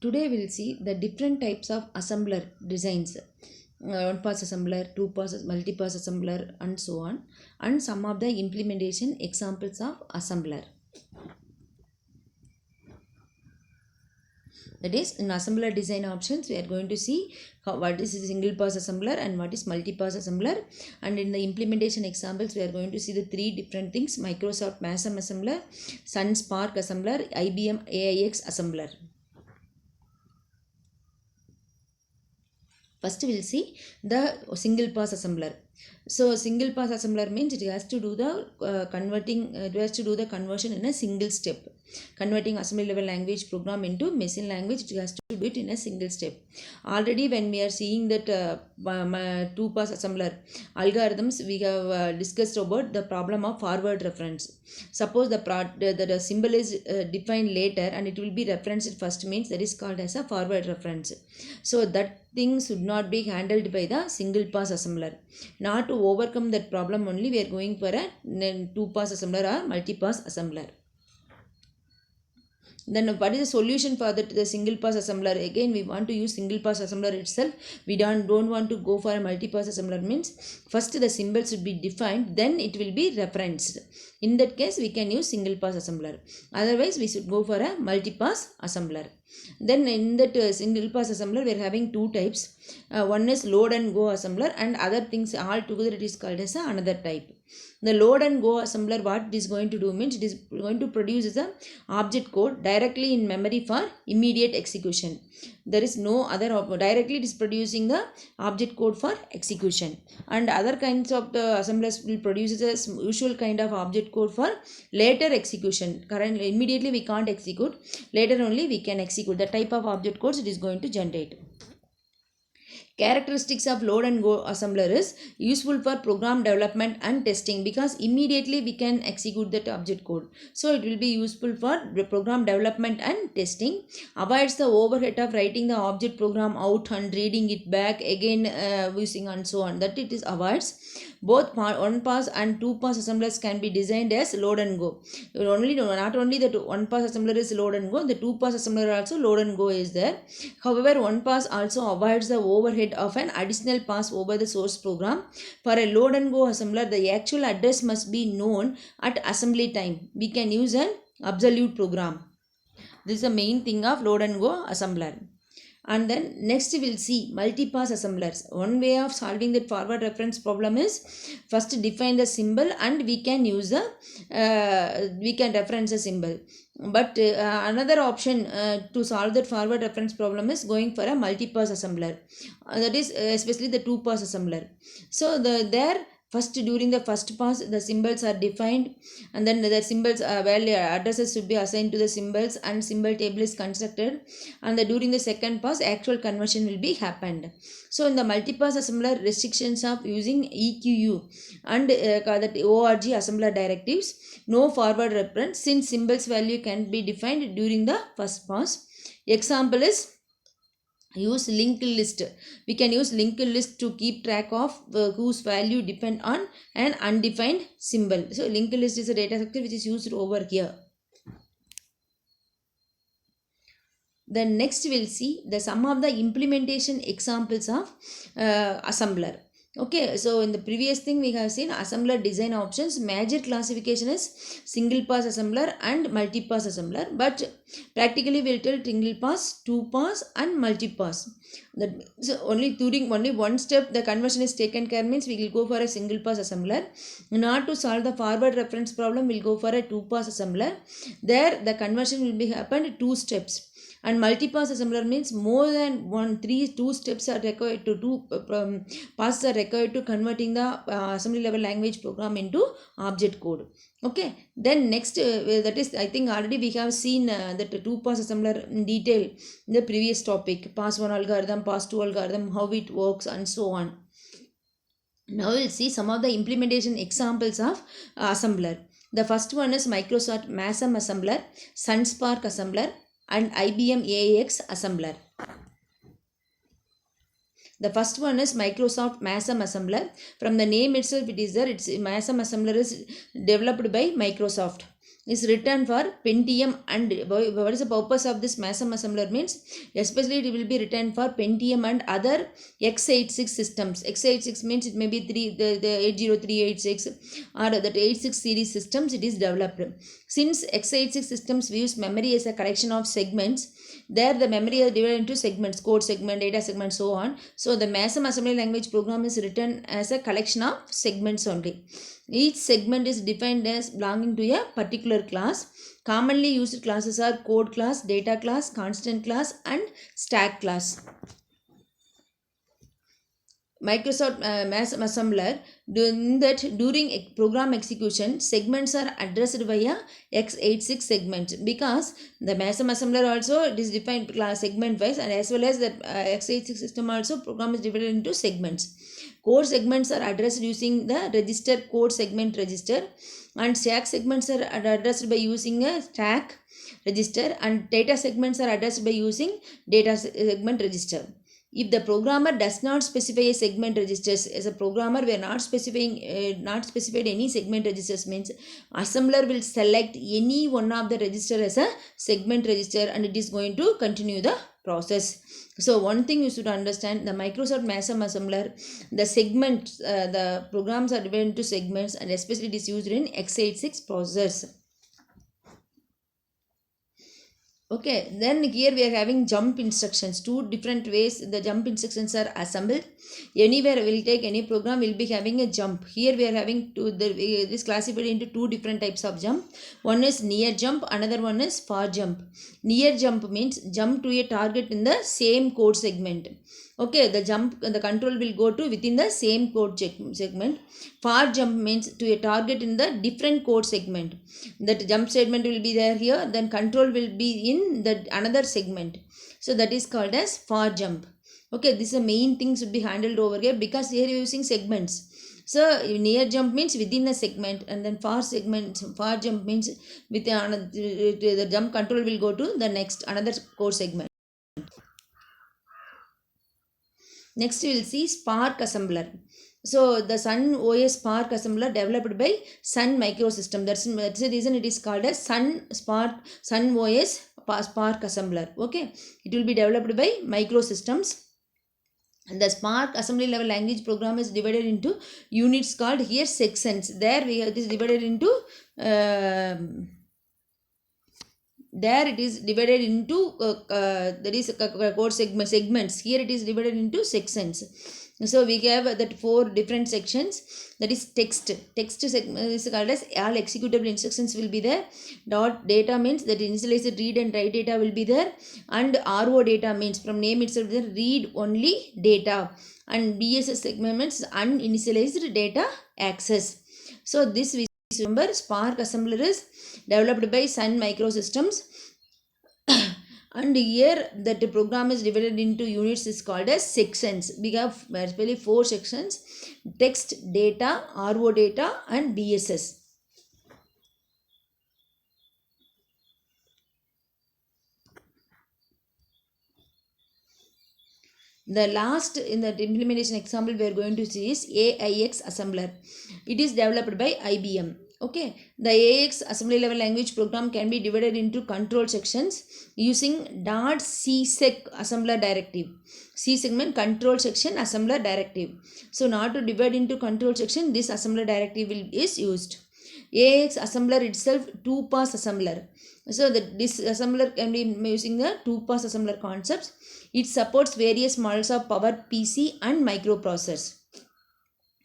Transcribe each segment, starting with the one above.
Today we'll see the different types of assembler designs. One pass assembler, two pass, multi-pass assembler, and so on, and some of the implementation examples of assembler. That is, in assembler design options, we are going to see what is a single pass assembler and what is multi-pass assembler. And in the implementation examples, we are going to see the three different things: Microsoft MASM assembler, Sun Spark assembler, IBM AIX assembler. First we'll see the single pass assembler. So single pass assembler means it has to do the conversion in a single step. Converting assembly level language program into machine language, it has to do it in a single step. Already when we are seeing that two pass assembler algorithms, we have discussed about the problem of forward reference. Suppose the symbol is defined later and it will be referenced first, means that is called as a forward reference. So that thing should not be handled by the single pass assembler. Now to overcome that problem only, we are going for a two pass assembler or multi pass assembler. Then what is the solution for the single pass assembler? Again, we want to use single pass assembler itself. We don't want to go for a multi pass assembler. Means first the symbol should be defined, then it will be referenced. In that case, we can use single pass assembler. Otherwise, we should go for a multi pass assembler. Then in that single pass assembler, we are having two types. One is load and go assembler, and other things all together it is called as another type. The load and go assembler, what it is going to do means it is going to produce a object code directly in memory for immediate execution. There is no other directly it is producing the object code for execution, and other kinds of the assemblers will produce a usual kind of object code for later execution. Currently immediately we can't execute, later only we can execute. The type of object codes it is going to generate. Characteristics of load and go assembler is useful for program development and testing, because immediately we can execute that object code. So it will be useful for program development and testing. Avoids the overhead of writing the object program out and reading it back again using and so on. That it is avoids. Both one pass and two pass assemblers can be designed as load and go. Not only that one pass assembler is load and go, the two pass assembler also load and go is there. However, one pass also avoids the overhead of an additional pass over the source program. For a load and go assembler, the actual address must be known at assembly time. We can use an absolute program. This is the main thing of load and go assembler. And then next we will see multi-pass assemblers. One way of solving that forward reference problem is first define the symbol and we can use the we can reference a symbol. But another option to solve that forward reference problem is going for a multi-pass assembler. That is especially the two-pass assembler. So first, during the first pass, the symbols are defined, and then the symbols value addresses should be assigned to the symbols, and symbol table is constructed. And during the second pass, actual conversion will be happened. So in the multi-pass assembler, restrictions of using EQU and that ORG assembler directives, no forward reference since symbols value can be defined during the first pass. Example is use linked list. We can use linked list to keep track of whose value depend on an undefined symbol. So linked list is a data structure which is used over here. Then next we'll see the some of the implementation examples of assembler. Okay, so in the previous thing we have seen assembler design options. Major classification is single pass assembler and multi pass assembler, but practically we'll tell single pass, two pass and multi pass. So only during only one step the conversion is taken care, means we will go for a single pass assembler. Not to solve the forward reference problem, we'll go for a two pass assembler. There the conversion will be happened two steps. And multi-pass assembler means more than two steps are required to do passes are required to converting the assembly level language program into object code. Okay, then next that is, I think already we have seen that two pass assembler in detail in the previous topic, pass 1 algorithm, pass 2 algorithm, how it works and so on. Now we'll see some of the implementation examples of assembler. The first one is Microsoft MASM assembler, Sun Spark assembler, and IBM AIX assembler. The first one is Microsoft MASM assembler. From the name itself it is there. It's MASM assembler is developed by Microsoft. is written for Pentium. And what is the purpose of this MASM assembler means, especially it will be written for Pentium and other x86 systems. x86 means it may be the 80386 or that 86 series systems it is developed. Since x86 systems use memory as a collection of segments, there the memory is divided into segments, code segment, data segment, so on. So the MASM assembly language program is written as a collection of segments only. Each segment is defined as belonging to a particular class. Commonly used classes are code class, data class, constant class, and stack class. Microsoft MASM assembler, during program execution, segments are addressed via x86 segments, because the MASM assembler also it is defined class segment wise, and as well as the x86 system also program is divided into segments. Code segments are addressed using the register code segment register, and stack segments are addressed by using a stack register, and data segments are addressed by using data segment register. If the programmer does not specify a segment registers, as a programmer we are not specified any segment registers, means assembler will select any one of the register as a segment register, and it is going to continue the process. So one thing you should understand, the Microsoft MASM assembler, the segments, the programs are divided into segments, and especially it is used in x86 processors. Okay, then here we are having jump instructions. Two different ways the jump instructions are assembled. Anywhere we'll take any program, will be having a jump. Here we are having this classified into two different types of jump. One is near jump, another one is far jump. Near jump means jump to a target in the same code segment. Okay, the control will go to within the same code segment. Far jump means to a target in the different code segment. That jump statement will be there here, then control will be in the another segment. So that is called as far jump. Okay, this is the main thing should be handled over here, because here you are using segments. So near jump means within the segment, and then far jump means with the jump control will go to the next another code segment. Next we will see Spark assembler. So the Sun OS Spark assembler developed by Sun Microsystem. That's the reason it is called as Sun OS Spark assembler. Okay, it will be developed by Microsystems. The Spark assembly level language program is divided into units called here sections. There we have this divided into there it is divided into that is code segments. Here it is divided into sections. So we have that 4 different sections. That is text segment is called as all executable instructions will be there. Dot data means that initialized read and write data will be there, and RO data means from name itself there read only data, and BSS segment means uninitialized data access. So this we remember Spark assembler is developed by Sun Microsystems. And here that the program is divided into units is called as sections. We have basically 4 sections: text, data, RO data, and BSS. The last in the implementation example we are going to see is AIX assembler. It is developed by IBM. Okay, the AIX assembly level language program can be divided into control sections using .csec assembler directive. C segment control section assembler directive. So now to divide into control section, this assembler directive is used. AIX assembler itself 2-pass assembler. So this assembler can be using the 2-pass assembler concepts. It supports various models of PowerPC and microprocessors.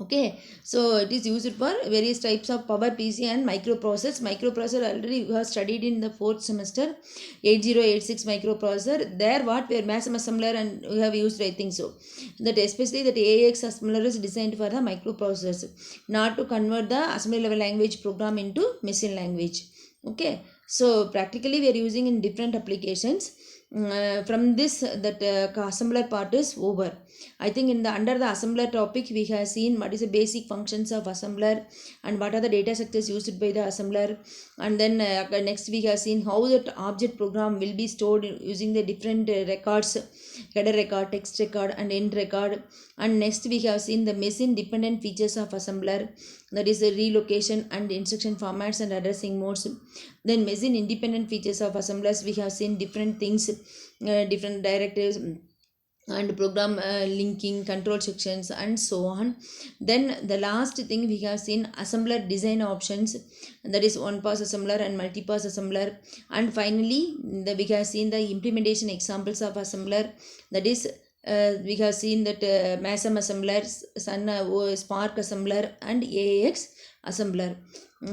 Okay, so it is used for various types of PowerPC and microprocessors. Microprocessor already we have studied in the 4th semester, 8086 microprocessor. There what where MASM assembler and we have used, I think so. That especially that AIX assembler is designed for the microprocessors, not to convert the assembly level language program into machine language. Okay, so practically we are using in different applications. From this, that assembler part is over. I think in the under the assembler topic we have seen what is the basic functions of assembler and what are the data structures used by the assembler, and then next we have seen how that object program will be stored using the different records, header record, text record and end record. And next we have seen the machine dependent features of assembler, that is the relocation and instruction formats and addressing modes. Then machine independent features of assemblers, we have seen different things, different directives and program linking control sections and so on. Then the last thing we have seen assembler design options, that is one pass assembler and multi-pass assembler. And finally we have seen the implementation examples of assembler, that is we have seen that MASM assembler, Sun Spark assembler and AAX assembler.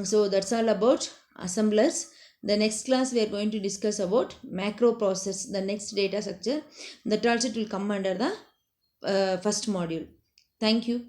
So that's all about assemblers. The next class we are going to discuss about macro process, the next data structure. That also will come under the first module. Thank you.